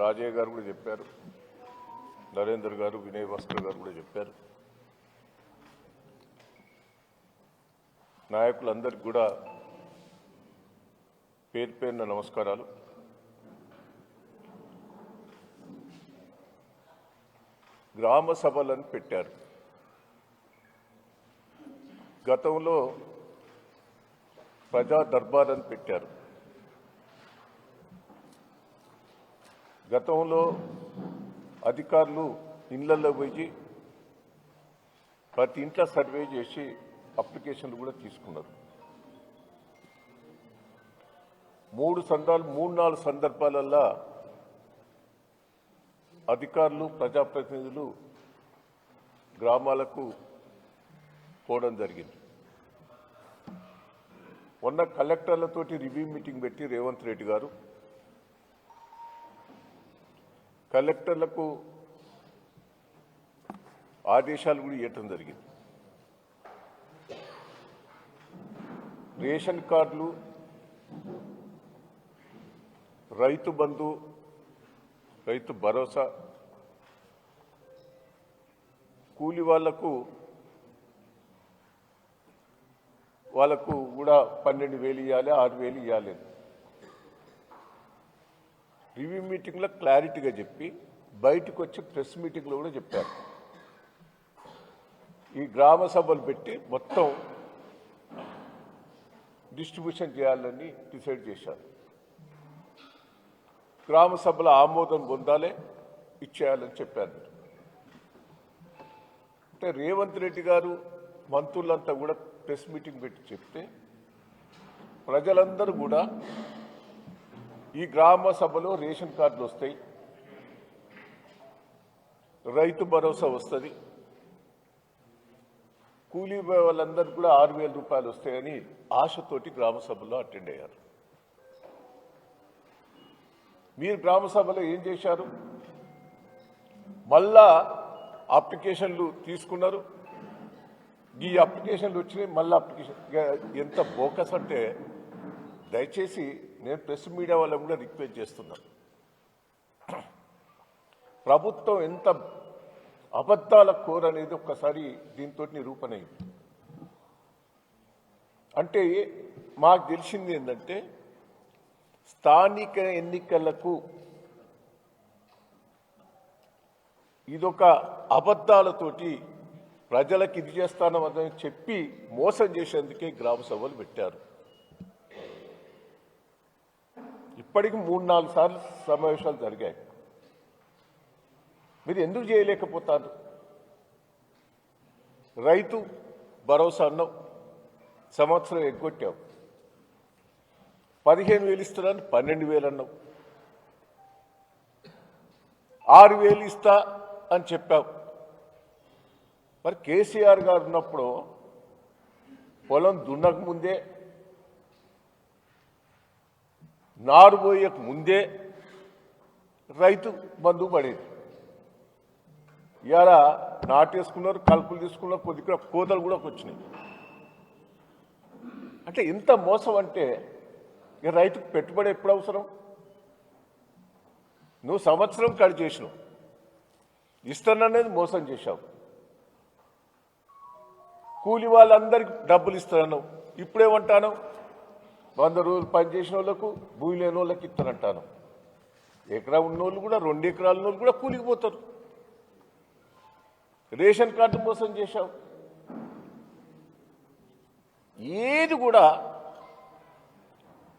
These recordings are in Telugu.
రాజయ్య గారు కూడా చెప్పారు, నరేందర్ గారు, వినయ్ భాస్కర్ గారు కూడా చెప్పారు. నాయకులందరికీ కూడా పేరు పేరున నమస్కారాలు. గ్రామ సభలను పెట్టారు. గతంలో ప్రజా దర్బార్ అని పెట్టారు. గతంలో అధికారులు ఇళ్లలో పోయి ప్రతి ఇంట్లో సర్వే చేసి అప్లికేషన్లు కూడా తీసుకున్నారు. 3-4 సందర్భాలల్లో అధికారులు, ప్రజాప్రతినిధులు గ్రామాలకు పోవడం జరిగింది. మొన్న కలెక్టర్లతోటి రివ్యూ మీటింగ్ పెట్టి రేవంత్ రెడ్డి గారు కలెక్టర్లకు ఆదేశాలు కూడా ఇవ్వటం జరిగింది. రేషన్ కార్డులు, రైతు బంధు, రైతు భరోసా, కూలి వాళ్లకు కూడా 12,000 ఇవ్వాలి, 6,000 ఇవ్వాలి. రివ్యూ మీటింగ్లో క్లారిటీగా చెప్పి బయటకు వచ్చి ప్రెస్ మీటింగ్లో కూడా చెప్పారు. ఈ గ్రామ సభలు పెట్టి మొత్తం డిస్ట్రిబ్యూషన్ చేయాలని డిసైడ్ చేశారు. గ్రామ సభల ఆమోదం పొందాలి, ఇచ్చేయాలని చెప్పారు. అంటే రేవంత్ రెడ్డి గారు మంత్రులంతా కూడా ప్రెస్ మీటింగ్ పెట్టి చెప్తే ప్రజలందరూ కూడా ఈ గ్రామ సభలో రేషన్ కార్డులు వస్తాయి, రైతు భరోసా వస్తుంది, కూలీ వాళ్ళందరూ కూడా 6,000 రూపాయలు వస్తాయని ఆశతోటి గ్రామ సభలో అటెండ్ అయ్యారు. మీరు గ్రామ సభలో ఏం చేశారు? మళ్ళా అప్లికేషన్లు తీసుకున్నారు. ఈ అప్లికేషన్లు వచ్చినాయి, మళ్ళీ అప్లికేషన్. ఎంత బోకస్ అంటే దయచేసి నేను ప్రెస్ మీడియా వాళ్ళని కూడా రిక్వెస్ట్ చేస్తున్నాను. ప్రభుత్వం ఎంత అబద్ధాల కోర్ అనేది ఒక్కసారి దీంతో నిరూపణ అయింది. అంటే మాకు తెలిసింది ఏంటంటే స్థానిక ఎన్నికలకు ఇదొక అబద్ధాలతోటి ప్రజలకు ఇది చేస్తానని చెప్పి మోసం చేసేందుకే గ్రామ సభలు పెట్టారు. ఇప్పటికి 3-4 సార్లు సమావేశాలు జరిగాయి. మీరు ఎందుకు చేయలేకపోతారు? రైతు భరోసా అన్నావు, సంవత్సరం ఎగ్గొట్టావు. 15,000 ఇస్తున్నాను, 12,000 అన్నావు. 6,000 ఇస్తా అని చెప్పావు. మరి కేసీఆర్ గారు ఉన్నప్పుడు పొలం దున్నక ముందే, నారు పోయక ముందే రైతు బంధువు పడేది. ఇవాళ నాటేసుకున్నారు, కలుపులు తీసుకున్నారు, కొద్దిగా కోతలు కూడా వచ్చినాయి. అంటే ఇంత మోసం అంటే ఇక రైతుకు పెట్టుబడి ఎప్పుడు అవసరం? నువ్వు సంవత్సరం కట్ చేసినావు, ఇస్తాననేది మోసం చేశావు. కూలి వాళ్ళందరికీ డబ్బులు ఇస్తాను, ఇప్పుడేమంటాను? 100 రోజులు పనిచేసిన వాళ్ళకు, భూమి లేని వాళ్ళకి ఇస్తానంటాను. ఎకరా ఉన్నోళ్ళు కూడా, 2 ఎకరాల వాళ్ళు కూడా కూలికి పోతారు. రేషన్ కార్డు మోసం చేశావు. ఏది కూడా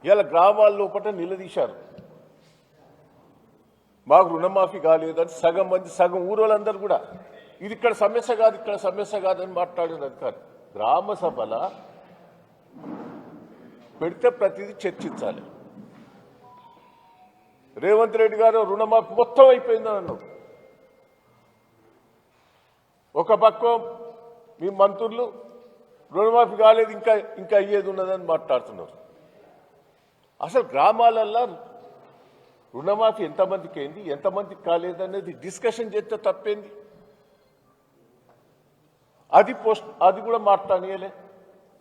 ఇలా గ్రామాల లోపల నిలదీశారు. మాకు రుణమాఫీ కాలేదని సగం ఊరోళ్ళందరూ కూడా ఇది ఇక్కడ సమస్య కాదు, ఇక్కడ సమస్య కాదని మాట్లాడిన అధికారి. గ్రామ సభల పెడితే ప్రతిదీ చర్చించాలి. రేవంత్ రెడ్డి గారు రుణమాఫీ మొత్తం అయిపోయిందని అన్నావు. ఒక పక్క మీ మంత్రులు రుణమాఫీ కాలేదు, ఇంకా అయ్యేది ఉన్నదని మాట్లాడుతున్నారు. అసలు గ్రామాలల్లో రుణమాఫీ ఎంతమందికి అయింది, ఎంతమందికి కాలేదనేది డిస్కషన్ చేస్తే తప్పేంది? అది కూడా మాట్లాడనీయలే.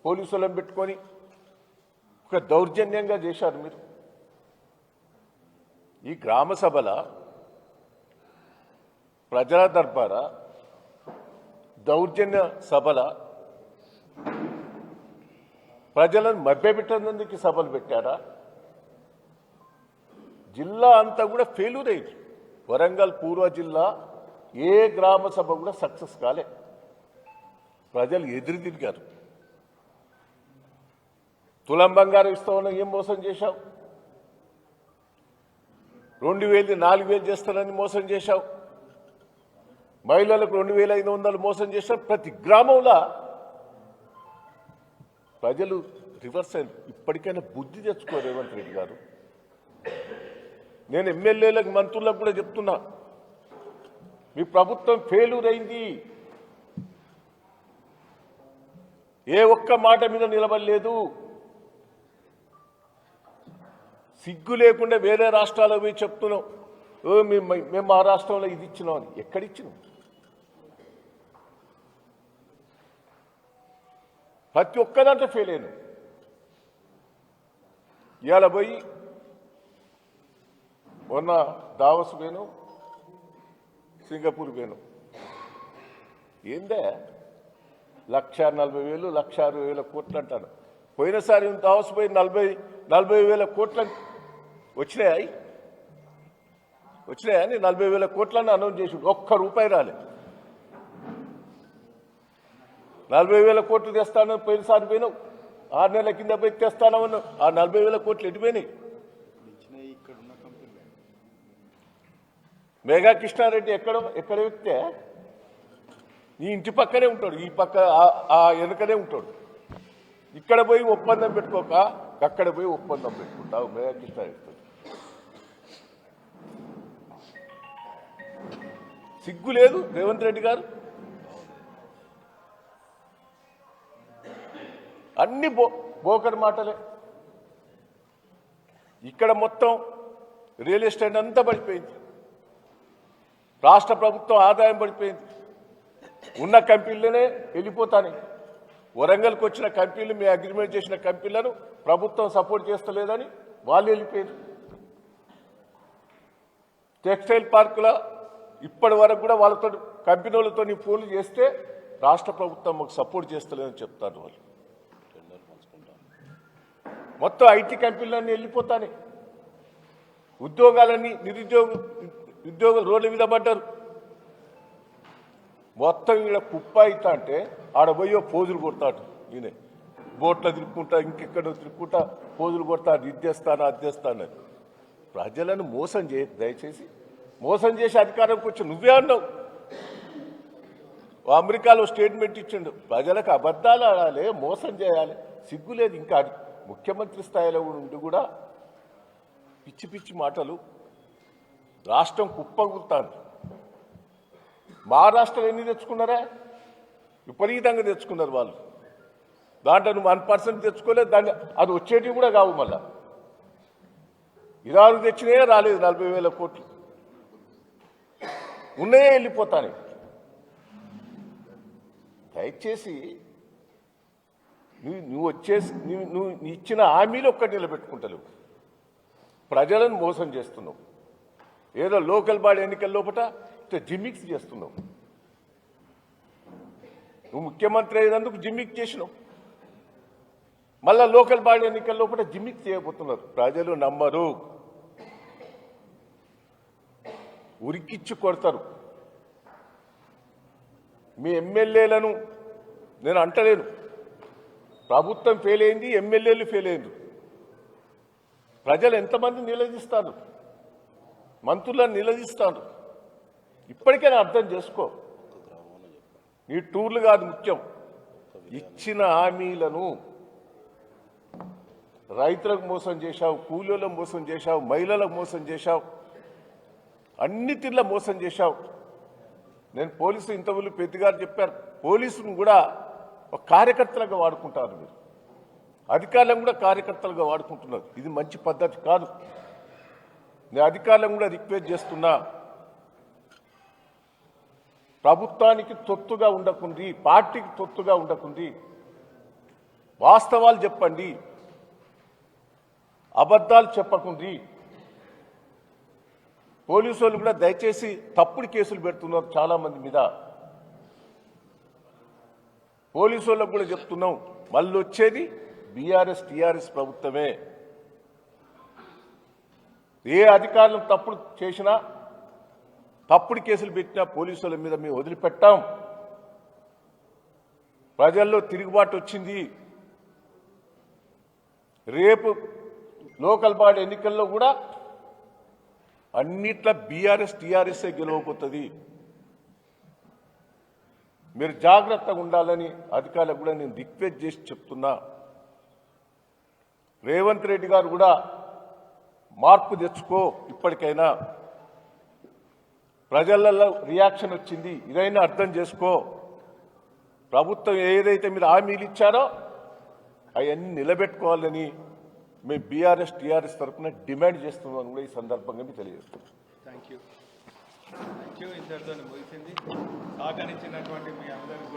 పోలీసులను పెట్టుకొని ఒక దౌర్జన్యంగా చేశారు మీరు. ఈ గ్రామ సభల ప్రజల దర్బారా, దౌర్జన్య సభల, ప్రజలను మభ్యపెట్టేందుకు సభలు పెట్టారా? జిల్లా అంతా కూడా ఫెయిల్యూర్ అయింది. వరంగల్ పూర్వ జిల్లా ఏ గ్రామ సభ కూడా సక్సెస్ కాలే. ప్రజలు ఎదురు తిరిగారు. తులం బంగారం ఇస్తామని ఏం మోసం చేశావు? 2000 4000 చేస్తానని మోసం చేశావు. మహిళలకు 2500 మోసం చేశావు. ప్రతి గ్రామంలో ప్రజలు రివర్స్ అయింది. ఇప్పటికైనా బుద్ధి తెచ్చుకో రేవంత్ రెడ్డి గారు. నేను ఎమ్మెల్యేలకు మంత్రులకు కూడా చెప్తున్నా, మీ ప్రభుత్వం ఫెయిల్యూర్ అయింది. ఏ ఒక్క మాట మీద నిలబడలేదు. సిగ్గు లేకుండా వేరే రాష్ట్రాలకు పోయి చెప్తున్నాం, మేము మా రాష్ట్రంలో ఇది ఇచ్చినాం అని. ఎక్కడిచ్చినాం? ప్రతి ఒక్కదాంట్లో ఫెయిల్ అయినాం. ఇవాళ పోయి మొన్న దావస్ పోయాను, సింగపూర్ పోయాను. ఏందే 1,40,000 1,60,000 కోట్లు అంటాను. పోయినసారి దావస్ పోయి 40,000 కోట్లు వచ్చినాయని 40,000 కోట్లని అనౌన్స్ చేసి ఒక్క రూపాయి రాలే. 40,000 కోట్లు తెస్తానని పోయినసారి పోయినావు. 6 నెలల కింద పోయి తెస్తానని ఆ 40,000 కోట్లు ఎటుపోయినాయి? మేఘా కృష్ణారెడ్డి ఎక్కడ వ్యక్తే నీ ఇంటి పక్కనే ఉంటాడు, ఈ పక్క ఆ వెనుకనే ఉంటాడు. ఇక్కడ పోయి ఒప్పందం పెట్టుకోక అక్కడ పోయి ఒప్పందం పెట్టుకుంటావు మేఘా కృష్ణారెడ్డి. సిగ్గు లేదు రేవంత్ రెడ్డి గారు. అన్ని బోకర్ మాటలే. ఇక్కడ మొత్తం రియల్ ఎస్టేట్ అంతా పడిపోయింది. రాష్ట్ర ప్రభుత్వం ఆదాయం పడిపోయింది. ఉన్న కంపెనీలనే వెళ్ళిపోతాయి. వరంగల్కి వచ్చిన కంపెనీలు, మీ అగ్రిమెంట్ చేసిన కంపెనీలను ప్రభుత్వం సపోర్ట్ చేస్తలేదని వాళ్ళు వెళ్ళిపోయారు. టెక్స్టైల్ పార్కుల ఇప్పటి వరకు కూడా వాళ్ళతో కంపెనీలతో ఫోన్లు చేస్తే రాష్ట్ర ప్రభుత్వం మాకు సపోర్ట్ చేస్తలేదని చెప్తారు వాళ్ళు. మొత్తం ఐటీ కంపెనీలన్నీ వెళ్ళిపోతాయి. ఉద్యోగాలన్నీ ఉద్యోగులు రోడ్ల మీద పడ్డారు. మొత్తం ఈడ కుప్ప అవుతా అంటే ఆడ పోయో పోజులు కొడతాడు. ఈయన బోట్లో తిరుక్కుంటా, ఇంకెక్కడో తిరుక్కుంటా పోజులు కొడతాడు. ఇది చేస్తాను అది చేస్తాను. ప్రజలను మోసం దయచేసి మోసం చేసి అధికారంకి వచ్చి నువ్వే అన్నావు. అమెరికాలో స్టేట్మెంట్ ఇచ్చిండు, ప్రజలకు అబద్ధాలు ఆడాలి, మోసం చేయాలి. సిగ్గులేదు. ఇంకా ముఖ్యమంత్రి స్థాయిలో ఉండి కూడా పిచ్చి పిచ్చి మాటలు. రాష్ట్రం కుప్పగులుతాను. మహారాష్ట్రలో ఎన్ని తెచ్చుకున్నారా? విపరీతంగా తెచ్చుకున్నారు వాళ్ళు. దాంట్లో నువ్వు 1% తెచ్చుకోలేదు. దాన్ని అది వచ్చేటివి కూడా కావు. మళ్ళా ఇరాలు తెచ్చినాయే రాలేదు. 40,000 కోట్లు ఉన్నాయే వెళ్ళిపోతాను. దయచేసి నువ్వు నువ్వు ఇచ్చిన హామీలు ఒక్కటి నిలబెట్టుకుంటలేవు. ప్రజలను మోసం చేస్తున్నావు. ఏదో లోకల్ బాడీ ఎన్నికల లోపల జిమ్మిక్స్ చేస్తున్నావు. నువ్వు ముఖ్యమంత్రి అయ్యేందుకు జిమ్మిక్ చేసినావు. మళ్ళా లోకల్ బాడీ ఎన్నికల లోపల జిమ్మిక్ చేయబోతున్నారు. ప్రజలు నమ్మరు, ఉరికిచ్చి కొడతారు. మీ ఎమ్మెల్యేలను నేను అంటలేను. ప్రభుత్వం ఫెయిల్ అయింది, ఎమ్మెల్యేలు ఫెయిల్ అయింది. ప్రజలు ఎంతమంది నిలదీస్తారు? మంత్రులను నిలదీస్తారు. ఇప్పటికైనా అర్థం చేసుకో. నీ టూర్లు కాదు ముఖ్యం. ఇచ్చిన హామీలను రైతులకు మోసం చేశావు, కూలీలకు మోసం చేశావు, మహిళలకు మోసం చేశావు, అన్ని తీర్ల మోసం చేశావు. నేను పోలీసు ఇంతవరకు పెద్దగారు చెప్పారు, పోలీసును కూడా ఒక కార్యకర్తలుగా వాడుకుంటారు. మీరు అధికారులను కూడా కార్యకర్తలుగా వాడుకుంటున్నారు. ఇది మంచి పద్ధతి కాదు. నేను అధికారులను కూడా రిక్వెస్ట్ చేస్తున్నా, ప్రభుత్వానికి తొత్తుగా ఉండకుంది, పార్టీకి తొత్తుగా ఉండకుంది, వాస్తవాలు చెప్పండి, అబద్ధాలు చెప్పకుంది. పోలీసు వాళ్ళు కూడా దయచేసి తప్పుడు కేసులు పెడుతున్నారు చాలా మంది మీద. పోలీసు వాళ్ళకు కూడా చెప్తున్నాం, మళ్ళీ వచ్చేది బీఆర్ఎస్ టీఆర్ఎస్ ప్రభుత్వమే. ఏ అధికారులు తప్పుడు చేసినా, తప్పుడు కేసులు పెట్టినా పోలీసు వాళ్ళ మీద మేము వదిలిపెట్టాం. ప్రజల్లో తిరుగుబాటు వచ్చింది. రేపు లోకల్ బాడీ ఎన్నికల్లో కూడా అన్నిట్లా బీఆర్ఎస్ టీఆర్ఎస్ఏ గెలవబోతుంది. మీరు జాగ్రత్తగా ఉండాలని అధికారులకు కూడా నేను రిక్వెస్ట్ చేసి చెప్తున్నా. రేవంత్ రెడ్డి గారు కూడా మార్పు తెచ్చుకో, ఇప్పటికైనా ప్రజలలో రియాక్షన్ వచ్చింది, ఇదైనా అర్థం చేసుకో. ప్రభుత్వం ఏదైతే మీరు హామీలు ఇచ్చారో అవన్నీ నిలబెట్టుకోవాలని మేము బీఆర్ఎస్ టీఆర్ఎస్ తరఫున డిమాండ్ చేస్తున్నామని కూడా ఈ సందర్భంగా మీకు తెలియజేస్తున్నాం. థ్యాంక్ యూ ఇంతటితో ముగిసింది. సహకరించినటువంటి మీ అందరికీ